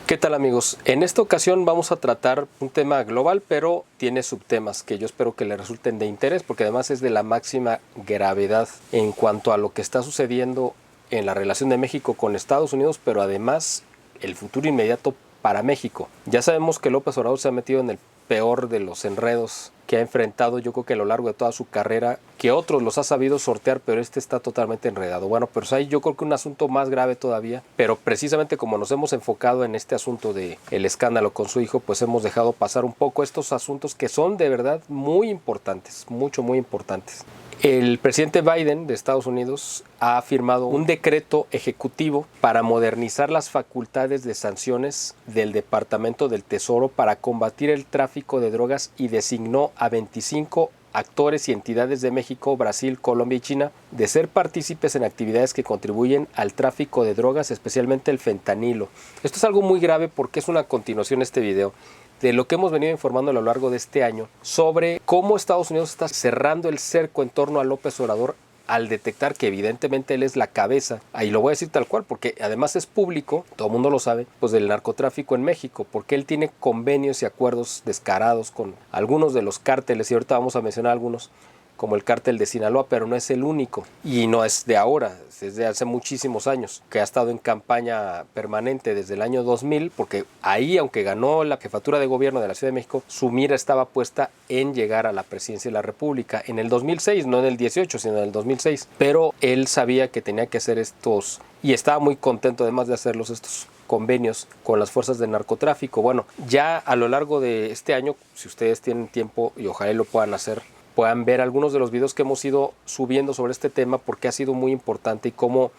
¿Qué tal, amigos? En esta ocasión vamos a tratar un tema global, pero tiene subtemas que yo espero que les resulten de interés, porque además es de la máxima gravedad en cuanto a lo que está sucediendo en la relación de México con Estados Unidos, pero además el futuro inmediato para México. Ya sabemos que López Obrador se ha metido en el peor de los enredos que ha enfrentado, yo creo que a lo largo de toda su carrera, que otros los ha sabido sortear, pero este está totalmente enredado. Bueno, pero hay yo creo que un asunto más grave todavía, pero precisamente como nos hemos enfocado en este asunto de el escándalo con su hijo, pues hemos dejado pasar un poco estos asuntos que son de verdad muy importantes, muy importantes. El presidente Biden de Estados Unidos ha firmado un decreto ejecutivo para modernizar las facultades de sanciones del Departamento del Tesoro para combatir el tráfico de drogas y designó a 25 actores y entidades de México, Brasil, Colombia y China de ser partícipes en actividades que contribuyen al tráfico de drogas, especialmente el fentanilo. Esto es algo muy grave porque es una continuación de este video de lo que hemos venido informando a lo largo de este año sobre cómo Estados Unidos está cerrando el cerco en torno a López Obrador al detectar que evidentemente él es la cabeza, ahí lo voy a decir tal cual porque además es público, todo el mundo lo sabe, pues del narcotráfico en México, porque él tiene convenios y acuerdos descarados con algunos de los cárteles, y ahorita vamos a mencionar algunos, como el cártel de Sinaloa, pero no es el único y no es de ahora, es de hace muchísimos años, que ha estado en campaña permanente desde el año 2000, porque ahí, aunque ganó la jefatura de gobierno de la Ciudad de México, su mira estaba puesta en llegar a la presidencia de la República en el 2006, no en el 18, sino en el 2006, pero él sabía que tenía que hacer estos, y estaba muy contento además de hacerlos, estos convenios con las fuerzas de narcotráfico. Bueno, ya a lo largo de este año, si ustedes tienen tiempo y ojalá lo puedan hacer, puedan ver algunos de los videos que hemos ido subiendo sobre este tema porque ha sido muy importante y cómo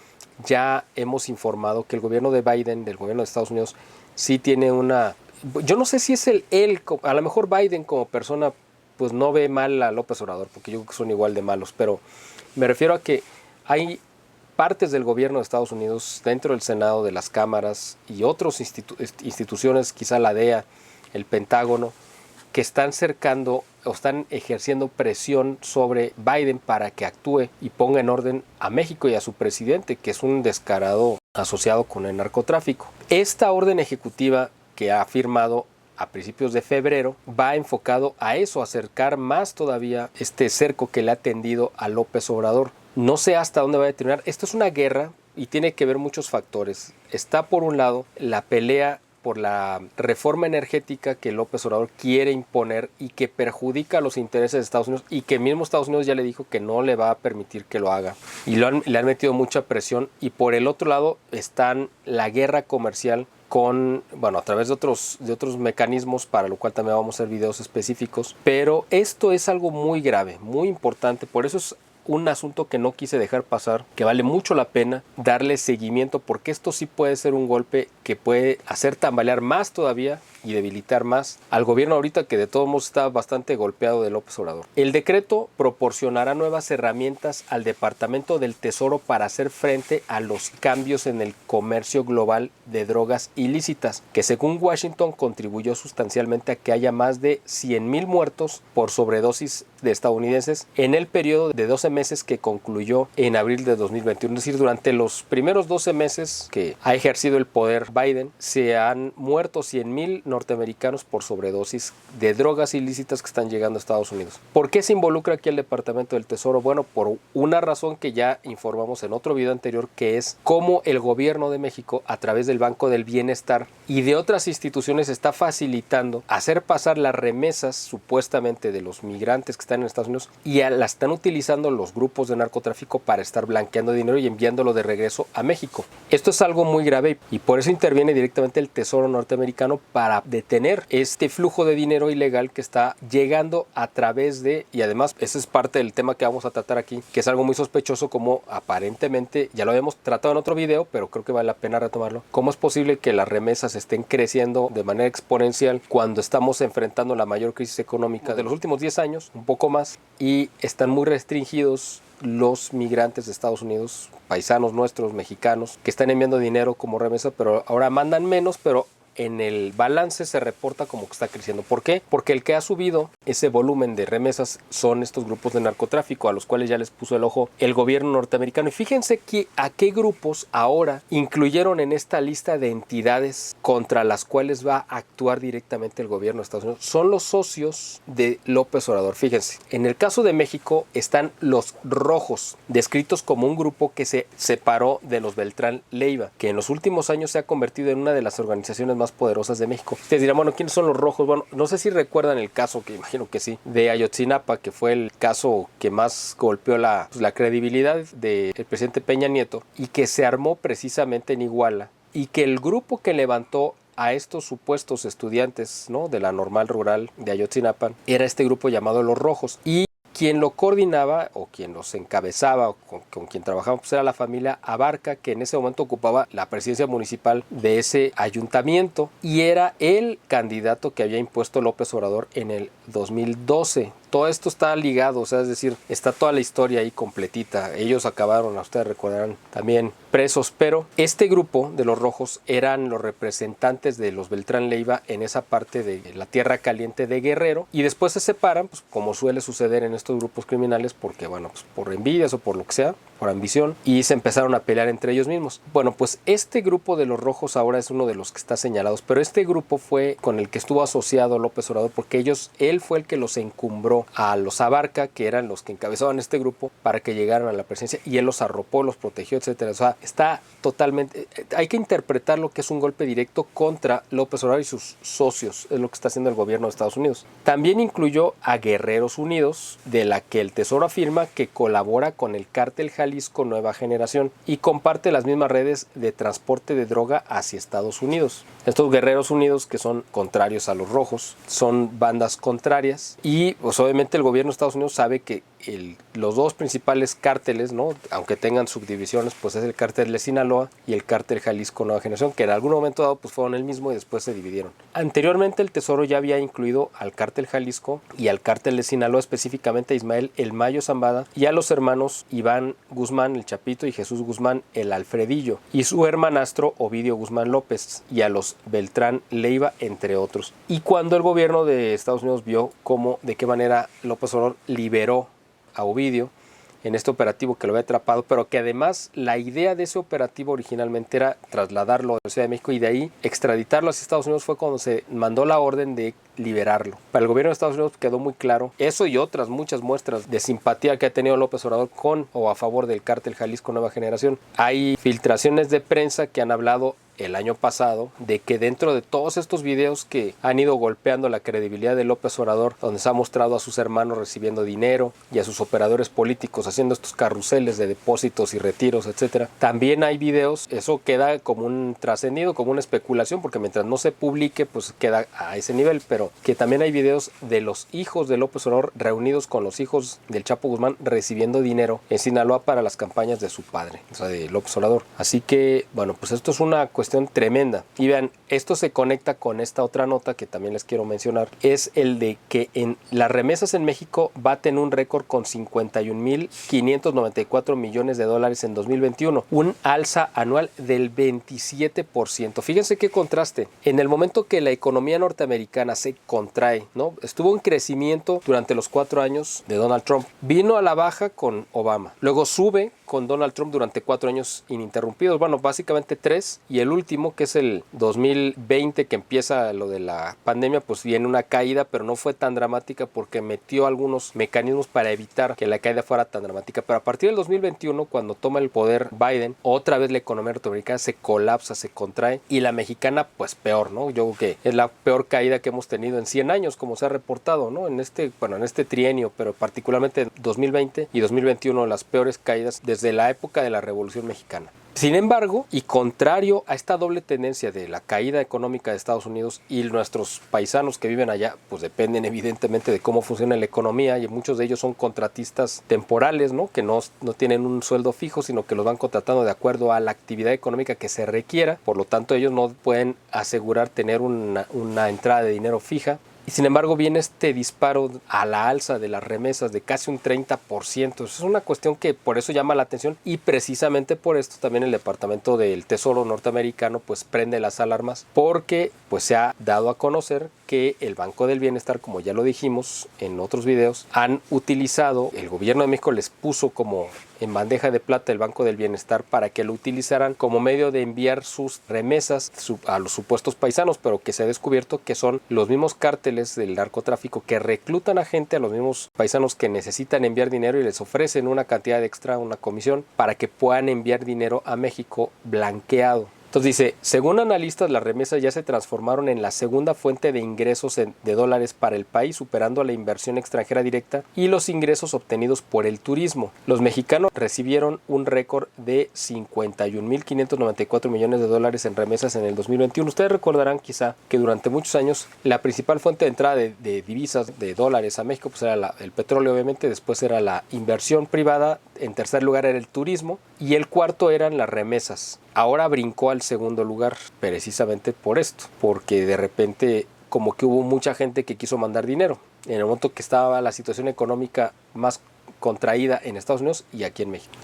ya hemos informado que el gobierno de Biden, del gobierno de Estados Unidos, sí tiene una... Yo no sé si es él, a lo mejor Biden como persona pues no ve mal a López Obrador porque yo creo que son igual de malos, pero me refiero a que hay partes del gobierno de Estados Unidos dentro del Senado, de las cámaras y otras instituciones, quizá la DEA, el Pentágono, que están cercando o están ejerciendo presión sobre Biden para que actúe y ponga en orden a México y a su presidente, que es un descarado asociado con el narcotráfico. Esta orden ejecutiva que ha firmado a principios de febrero va enfocado a eso, a acercar más todavía este cerco que le ha tendido a López Obrador. No sé hasta dónde va a terminar. Esto es una guerra y tiene que ver muchos factores. Está por un lado la pelea por la reforma energética que López Obrador quiere imponer y que perjudica los intereses de Estados Unidos y que mismo Estados Unidos ya le dijo que no le va a permitir que lo haga. Y le han metido mucha presión. Y por el otro lado están la guerra comercial con, bueno, a través de otros mecanismos, para lo cual también vamos a hacer videos específicos. Pero esto es algo muy grave, muy importante. Por eso es un asunto que no quise dejar pasar, que vale mucho la pena darle seguimiento, porque esto sí puede ser un golpe que puede hacer tambalear más todavía y debilitar más al gobierno ahorita, que de todos modos está bastante golpeado de López Obrador. El decreto proporcionará nuevas herramientas al Departamento del Tesoro para hacer frente a los cambios en el comercio global de drogas ilícitas, que según Washington contribuyó sustancialmente a que haya más de 100,000 muertos por sobredosis de estadounidenses en el periodo de 12 meses que concluyó en abril de 2021. Es decir, durante los primeros 12 meses que ha ejercido el poder Biden, se han muerto 100,000 norteamericanos por sobredosis de drogas ilícitas que están llegando a Estados Unidos. ¿Por qué se involucra aquí el Departamento del Tesoro? Bueno, por una razón que ya informamos en otro video anterior, que es cómo el gobierno de México, a través del Banco del Bienestar y de otras instituciones, está facilitando hacer pasar las remesas supuestamente de los migrantes que están en Estados Unidos, y las están utilizando los grupos de narcotráfico para estar blanqueando dinero y enviándolo de regreso a México. Esto es algo muy grave y por eso interviene directamente el Tesoro norteamericano para detener este flujo de dinero ilegal que está llegando a través de, y además ese es parte del tema que vamos a tratar aquí, que es algo muy sospechoso, como aparentemente, ya lo habíamos tratado en otro video, pero creo que vale la pena retomarlo, cómo es posible que las remesas estén creciendo de manera exponencial cuando estamos enfrentando la mayor crisis económica de los últimos 10 años, un poco más, y están muy restringidos los migrantes de Estados Unidos, paisanos nuestros, mexicanos, que están enviando dinero como remesa, pero ahora mandan menos, pero en el balance se reporta como que está creciendo. ¿Por qué? Porque el que ha subido ese volumen de remesas son estos grupos de narcotráfico a los cuales ya les puso el ojo el gobierno norteamericano. Y fíjense a qué grupos ahora incluyeron en esta lista de entidades contra las cuales va a actuar directamente el gobierno de Estados Unidos. Son los socios de López Obrador. Fíjense, en el caso de México están los rojos, descritos como un grupo que se separó de los Beltrán Leiva, que en los últimos años se ha convertido en una de las organizaciones más poderosas de México. Ustedes dirán, bueno, ¿quiénes son los rojos? Bueno, no sé si recuerdan el caso, que imagino que sí, de Ayotzinapa, que fue el caso que más golpeó la credibilidad del presidente Peña Nieto y que se armó precisamente en Iguala, y que el grupo que levantó a estos supuestos estudiantes, ¿no?, de la normal rural de Ayotzinapa era este grupo llamado Los Rojos, y quien lo coordinaba o quien los encabezaba o con quien trabajaba pues era la familia Abarca, que en ese momento ocupaba la presidencia municipal de ese ayuntamiento y era el candidato que había impuesto López Obrador en el 2012. Todo esto está ligado, o sea, es decir, está toda la historia ahí completita. Ellos acabaron, ustedes recordarán, también presos, pero este grupo de los rojos eran los representantes de los Beltrán Leiva en esa parte de la tierra caliente de Guerrero, y después se separan, pues como suele suceder en estos grupos criminales, porque bueno, pues por envidias o por lo que sea, por ambición, y se empezaron a pelear entre ellos mismos. Bueno, pues este grupo de los rojos ahora es uno de los que está señalados, pero este grupo fue con el que estuvo asociado López Obrador, porque él fue el que los encumbró a los Abarca, que eran los que encabezaban este grupo, para que llegaran a la presidencia, y él los arropó, los protegió, etcétera. O sea, está totalmente, hay que interpretar lo que es un golpe directo contra López Obrador y sus socios, es lo que está haciendo el gobierno de Estados Unidos. También incluyó a Guerreros Unidos, de la que el Tesoro afirma que colabora con el cártel Jalisco Nueva Generación y comparte las mismas redes de transporte de droga hacia Estados Unidos. Estos Guerreros Unidos, que son contrarios a los rojos, son bandas contrarias, y pues obviamente el gobierno de Estados Unidos sabe que los dos principales cárteles, ¿no?, aunque tengan subdivisiones, pues es el cártel de Sinaloa y el cártel Jalisco Nueva Generación, que en algún momento dado pues fueron el mismo y después se dividieron. Anteriormente el Tesoro ya había incluido al cártel Jalisco y al cártel de Sinaloa, específicamente a Ismael El Mayo Zambada y a los hermanos Iván Guzmán el Chapito y Jesús Guzmán el Alfredillo, y su hermanastro Ovidio Guzmán López, y a los Beltrán Leiva, entre otros. Y cuando el gobierno de Estados Unidos vio de qué manera López Obrador liberó a Ovidio en este operativo que lo había atrapado, pero que además la idea de ese operativo originalmente era trasladarlo a la Ciudad de México y de ahí extraditarlo hacia Estados Unidos, fue cuando se mandó la orden de liberarlo. Para el gobierno de Estados Unidos quedó muy claro eso y otras muchas muestras de simpatía que ha tenido López Obrador con o a favor del cártel Jalisco Nueva Generación. Hay filtraciones de prensa que han hablado el año pasado de que dentro de todos estos videos que han ido golpeando la credibilidad de López Obrador, donde se ha mostrado a sus hermanos recibiendo dinero y a sus operadores políticos haciendo estos carruseles de depósitos y retiros, etcétera, también hay videos, eso queda como un trascendido, como una especulación, porque mientras no se publique pues queda a ese nivel, pero que también hay videos de los hijos de López Obrador reunidos con los hijos del Chapo Guzmán recibiendo dinero en Sinaloa para las campañas de su padre, o sea, de López Obrador. Así que bueno, pues esto es una cuestión tremenda. Y vean, esto se conecta con esta otra nota que también les quiero mencionar, es el de que en las remesas en México baten un récord con 51.594 millones de dólares en 2021, un alza anual del 27%. Fíjense qué contraste. En el momento que la economía norteamericana se contrae, ¿no?, estuvo en crecimiento durante los 4 años de Donald Trump, vino a la baja con Obama, luego sube con Donald Trump durante 4 años ininterrumpidos, bueno, básicamente 3, y el último, que es el 2020, que empieza lo de la pandemia, pues viene una caída, pero no fue tan dramática porque metió algunos mecanismos para evitar que la caída fuera tan dramática. Pero a partir del 2021, cuando toma el poder Biden, otra vez la economía norteamericana se colapsa, se contrae, y la mexicana pues peor, ¿no? Yo creo que es la peor caída que hemos tenido en 100 años, como se ha reportado, ¿no? En este trienio, pero particularmente en 2020 y 2021, las peores caídas desde la época de la Revolución Mexicana. Sin embargo, y contrario a esta doble tendencia de la caída económica de Estados Unidos, y nuestros paisanos que viven allá, pues dependen evidentemente de cómo funciona la economía, y muchos de ellos son contratistas temporales, ¿no?, que no tienen un sueldo fijo, sino que los van contratando de acuerdo a la actividad económica que se requiera. Por lo tanto, ellos no pueden asegurar tener una entrada de dinero fija. Y sin embargo viene este disparo a la alza de las remesas de casi un 30%. Es una cuestión que por eso llama la atención, y precisamente por esto también el Departamento del Tesoro norteamericano pues prende las alarmas, porque pues se ha dado a conocer que el Banco del Bienestar, como ya lo dijimos en otros videos, han utilizado, el gobierno de México les puso como en bandeja de plata el Banco del Bienestar para que lo utilizaran como medio de enviar sus remesas a los supuestos paisanos, pero que se ha descubierto que son los mismos cárteles del narcotráfico que reclutan a gente, a los mismos paisanos que necesitan enviar dinero, y les ofrecen una cantidad extra, una comisión, para que puedan enviar dinero a México blanqueado. Entonces dice, según analistas, las remesas ya se transformaron en la segunda fuente de ingresos de dólares para el país, superando a la inversión extranjera directa y los ingresos obtenidos por el turismo. Los mexicanos recibieron un récord de 51.594 millones de dólares en remesas en el 2021. Ustedes recordarán quizá que durante muchos años la principal fuente de entrada de divisas, de dólares a México, pues era el petróleo, obviamente, después era la inversión privada, en tercer lugar era el turismo, y el cuarto eran las remesas. Ahora brincó al segundo lugar precisamente por esto, porque de repente como que hubo mucha gente que quiso mandar dinero en el momento que estaba la situación económica más contraída en Estados Unidos y aquí en México.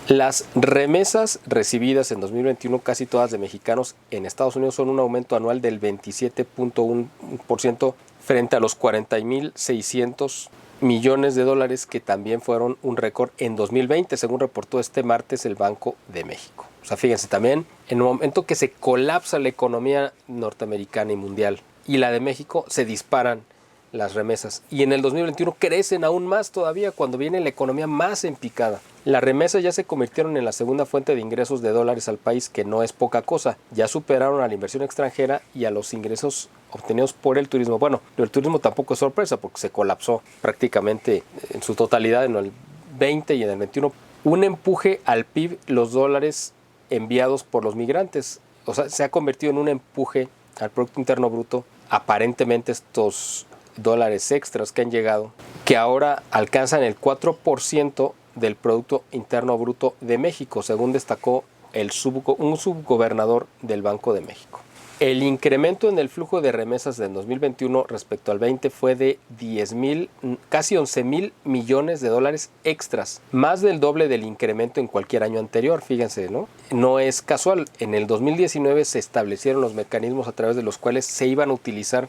Las remesas recibidas en 2021, casi todas de mexicanos en Estados Unidos, son un aumento anual del 27.1% frente a los 40.600 millones de dólares que también fueron un récord en 2020, según reportó este martes el Banco de México. O sea, fíjense, también en el momento que se colapsa la economía norteamericana y mundial y la de México, se disparan las remesas. Y en el 2021 crecen aún más todavía cuando viene la economía más en picada. Las remesas ya se convirtieron en la segunda fuente de ingresos de dólares al país, que no es poca cosa. Ya superaron a la inversión extranjera y a los ingresos obtenidos por el turismo. Bueno, el turismo tampoco es sorpresa porque se colapsó prácticamente en su totalidad en el 20 y en el 21. Un empuje al PIB, los dólares enviados por los migrantes. O sea, se ha convertido en un empuje al Producto Interno Bruto. Aparentemente estos dólares extras que han llegado, que ahora alcanzan el 4% del Producto Interno Bruto de México, según destacó un subgobernador del Banco de México. El incremento en el flujo de remesas del 2021 respecto al 20 fue de casi 11.000 millones de dólares extras, más del doble del incremento en cualquier año anterior. Fíjense, ¿no? No es casual. En el 2019 se establecieron los mecanismos a través de los cuales se iban a utilizar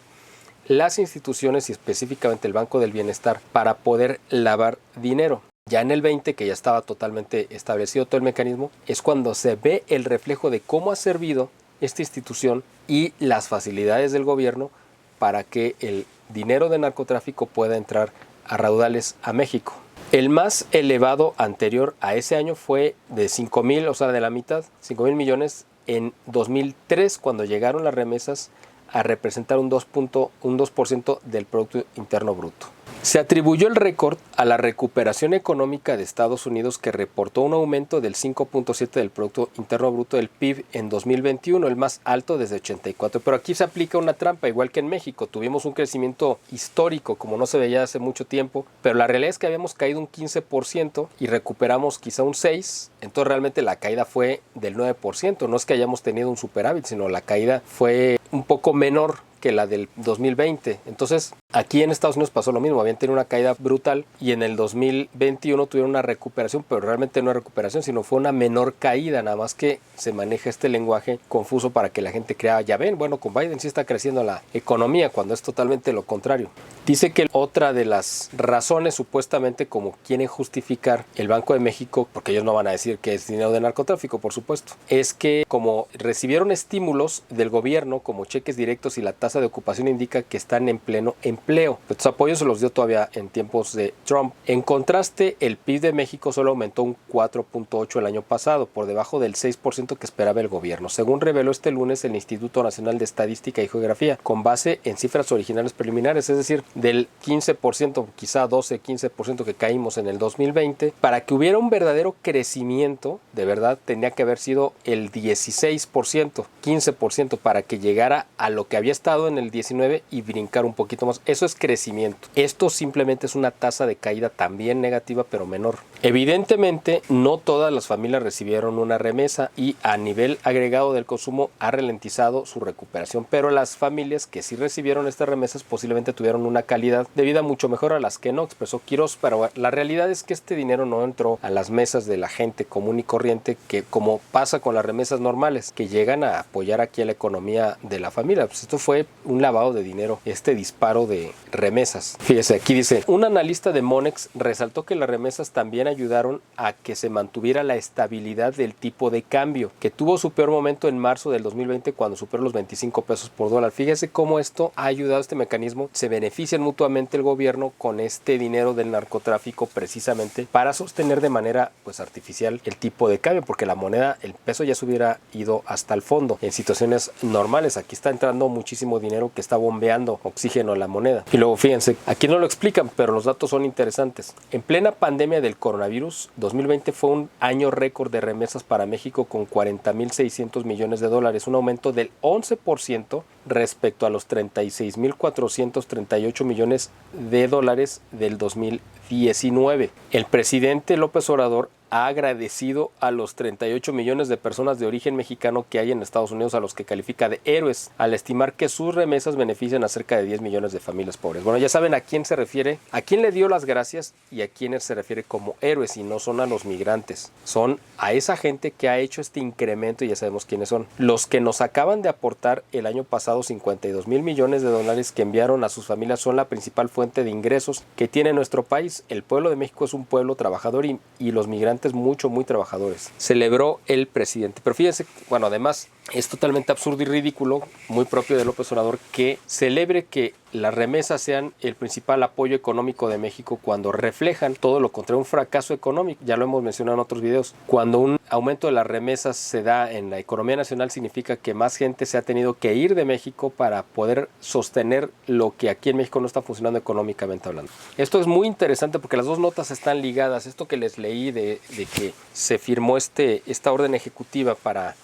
las instituciones y específicamente el Banco del Bienestar para poder lavar dinero. Ya en el 20, que ya estaba totalmente establecido todo el mecanismo, es cuando se ve el reflejo de cómo ha servido esta institución y las facilidades del gobierno para que el dinero de narcotráfico pueda entrar a raudales a México. El más elevado anterior a ese año fue de 5.000, o sea, de la mitad, 5.000 millones en 2003, cuando llegaron las remesas a representar un 2% del Producto Interno Bruto. Se atribuyó el récord a la recuperación económica de Estados Unidos, que reportó un aumento del 5.7% del Producto Interno Bruto del PIB en 2021, el más alto desde 84. Pero aquí se aplica una trampa, igual que en México. Tuvimos un crecimiento histórico como no se veía hace mucho tiempo, pero la realidad es que habíamos caído un 15% y recuperamos quizá un 6%. Entonces realmente la caída fue del 9%. No es que hayamos tenido un superávit, sino la caída fue un poco menor que la del 2020. Entonces, aquí en Estados Unidos pasó lo mismo, habían tenido una caída brutal y en el 2021 tuvieron una recuperación, pero realmente no es recuperación, sino fue una menor caída, nada más que se maneja este lenguaje confuso para que la gente crea, ya ven, bueno, con Biden sí está creciendo la economía, cuando es totalmente lo contrario. Dice que otra de las razones, supuestamente, como quieren justificar el Banco de México, porque ellos no van a decir que es dinero de narcotráfico, por supuesto, es que como recibieron estímulos del gobierno, como cheques directos, y la tasa de ocupación indica que están en pleno empleo. Estos apoyos se los dio todavía en tiempos de Trump. En contraste, el PIB de México solo aumentó un 4.8% el año pasado, por debajo del 6% que esperaba el gobierno, según reveló este lunes el Instituto Nacional de Estadística y Geografía, con base en cifras originales preliminares, es decir, del 15%, quizá 12-15% que caímos en el 2020. Para que hubiera un verdadero crecimiento, de verdad, tenía que haber sido el 16%, 15%, para que llegara a lo que había estado estado en el 19 y brincar un poquito más. Eso es crecimiento. Esto simplemente es una tasa de caída también negativa, pero menor. Evidentemente, no todas las familias recibieron una remesa y a nivel agregado del consumo ha ralentizado su recuperación, pero las familias que sí recibieron estas remesas posiblemente tuvieron una calidad de vida mucho mejor a las que no, expresó Quirós. Pero la realidad es que este dinero no entró a las mesas de la gente común y corriente, que como pasa con las remesas normales, que llegan a apoyar aquí a la economía de la familia. Pues esto fue un lavado de dinero, este disparo de remesas. Fíjese, aquí dice, un analista de Monex resaltó que las remesas también ayudaron a que se mantuviera la estabilidad del tipo de cambio, que tuvo su peor momento en marzo del 2020 cuando superó los 25 pesos por dólar. Fíjese cómo esto ha ayudado a este mecanismo. Se benefician mutuamente el gobierno con este dinero del narcotráfico precisamente para sostener de manera pues artificial el tipo de cambio, porque la moneda, el peso ya se hubiera ido hasta el fondo en situaciones normales. Aquí está entrando muchísimo dinero que está bombeando oxígeno a la moneda. Y luego fíjense, aquí no lo explican, pero los datos son interesantes. En plena pandemia del coronavirus, 2020 fue un año récord de remesas para México con 40.600 millones de dólares, un aumento del 11% respecto a los 36.438 millones de dólares del 2019. El presidente López Obrador ha agradecido a los 38 millones de personas de origen mexicano que hay en Estados Unidos, a los que califica de héroes, al estimar que sus remesas benefician a cerca de 10 millones de familias pobres. Bueno, ya saben a quién se refiere, a quién le dio las gracias y a quiénes se refiere como héroes, y no son a los migrantes, son a esa gente que ha hecho este incremento, y ya sabemos quiénes son. Los que nos acaban de aportar el año pasado 52.000 millones de dólares que enviaron a sus familias son la principal fuente de ingresos que tiene nuestro país. El pueblo de México es un pueblo trabajador y los migrantes muy trabajadores, celebró el presidente. Pero fíjense, bueno, además es totalmente absurdo y ridículo, muy propio de López Obrador, que celebre que las remesas sean el principal apoyo económico de México cuando reflejan todo lo contrario, un fracaso económico. Ya lo hemos mencionado en otros videos. Cuando un aumento de las remesas se da en la economía nacional, significa que más gente se ha tenido que ir de México para poder sostener lo que aquí en México no está funcionando económicamente hablando. Esto es muy interesante porque las dos notas están ligadas. Esto que les leí de que se firmó esta orden ejecutiva para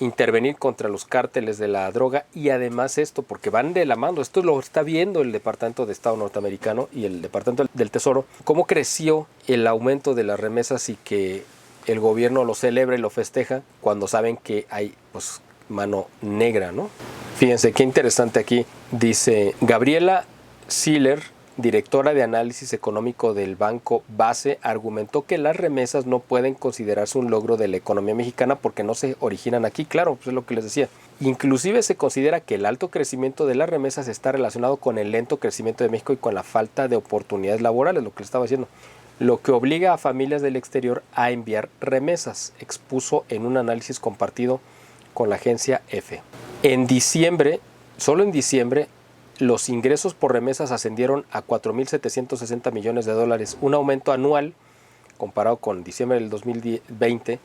intervenir contra los cárteles de la droga, y además esto, porque van de la mano, esto lo está viendo el Departamento de Estado norteamericano y el Departamento del Tesoro, cómo creció el aumento de las remesas y que el gobierno lo celebra y lo festeja cuando saben que hay pues mano negra, ¿no? Fíjense qué interesante aquí, dice Gabriela Siller, directora de análisis económico del Banco Base, argumentó que las remesas no pueden considerarse un logro de la economía mexicana porque no se originan aquí. Claro, pues es lo que les decía. Inclusive se considera que el alto crecimiento de las remesas está relacionado con el lento crecimiento de México y con la falta de oportunidades laborales, lo que les estaba diciendo, lo que obliga a familias del exterior a enviar remesas, expuso en un análisis compartido con la agencia EFE. En diciembre, solo en diciembre, los ingresos por remesas ascendieron a 4.760 millones de dólares, un aumento anual, comparado con diciembre del 2020,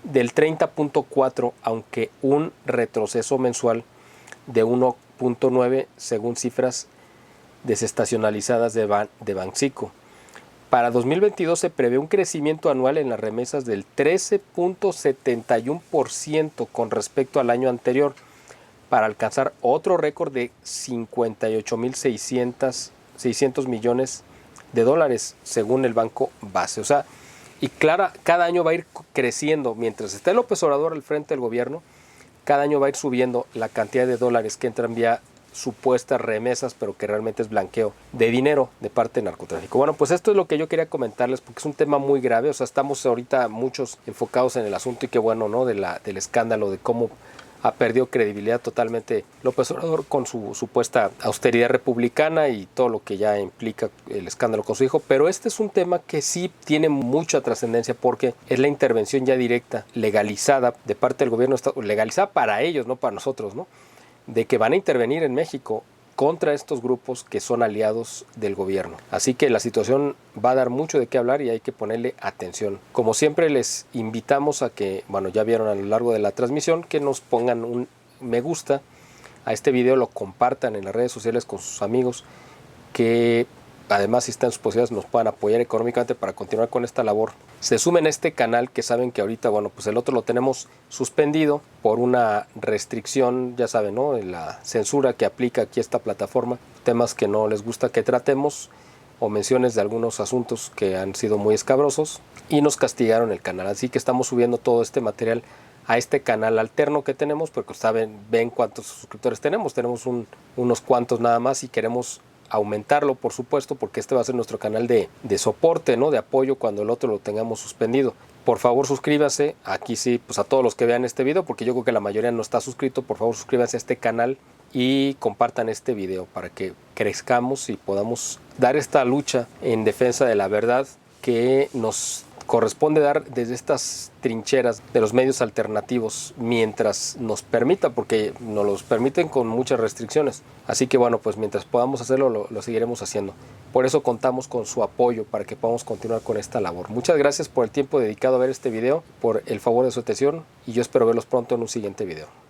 del 30.4%, aunque un retroceso mensual de 1.9% según cifras desestacionalizadas de Banxico. Para 2022 se prevé un crecimiento anual en las remesas del 13.71% con respecto al año anterior, para alcanzar otro récord de 58.600 millones de dólares, según el Banco Base. O sea, y claro, cada año va a ir creciendo. Mientras esté López Obrador al frente del gobierno, cada año va a ir subiendo la cantidad de dólares que entran vía supuestas remesas, pero que realmente es blanqueo de dinero de parte del narcotráfico. Bueno, pues esto es lo que yo quería comentarles, porque es un tema muy grave. O sea, estamos ahorita muchos enfocados en el asunto, y qué bueno, ¿no? Del escándalo, de cómo ha perdido credibilidad totalmente López Obrador con su supuesta austeridad republicana y todo lo que ya implica el escándalo con su hijo. Pero este es un tema que sí tiene mucha trascendencia, porque es la intervención ya directa, legalizada de parte del gobierno, legalizada para ellos, no para nosotros, ¿no? De que van a intervenir en México contra estos grupos que son aliados del gobierno. Así que la situación va a dar mucho de qué hablar y hay que ponerle atención. Como siempre, les invitamos a que, bueno, ya vieron a lo largo de la transmisión, que nos pongan un me gusta a este video, lo compartan en las redes sociales con sus amigos, que además si están en sus posibilidades, nos puedan apoyar económicamente para continuar con esta labor. Se sumen a este canal, que saben que ahorita, bueno, pues el otro lo tenemos suspendido por una restricción, ya saben, ¿no? La censura que aplica aquí esta plataforma, temas que no les gusta que tratemos o menciones de algunos asuntos que han sido muy escabrosos y nos castigaron el canal. Así que estamos subiendo todo este material a este canal alterno que tenemos, porque saben, ven cuántos suscriptores tenemos unos cuantos nada más y queremos aumentarlo, por supuesto, porque este va a ser nuestro canal de soporte, ¿no? De apoyo cuando el otro lo tengamos suspendido. Por favor, suscríbase, aquí sí, pues a todos los que vean este video, porque yo creo que la mayoría no está suscrito. Por favor, suscríbanse a este canal y compartan este video para que crezcamos y podamos dar esta lucha en defensa de la verdad que nos corresponde dar desde estas trincheras de los medios alternativos mientras nos permita, porque nos los permiten con muchas restricciones. Así que bueno, pues mientras podamos hacerlo, lo seguiremos haciendo. Por eso contamos con su apoyo para que podamos continuar con esta labor. Muchas gracias por el tiempo dedicado a ver este video, por el favor de su atención y yo espero verlos pronto en un siguiente video.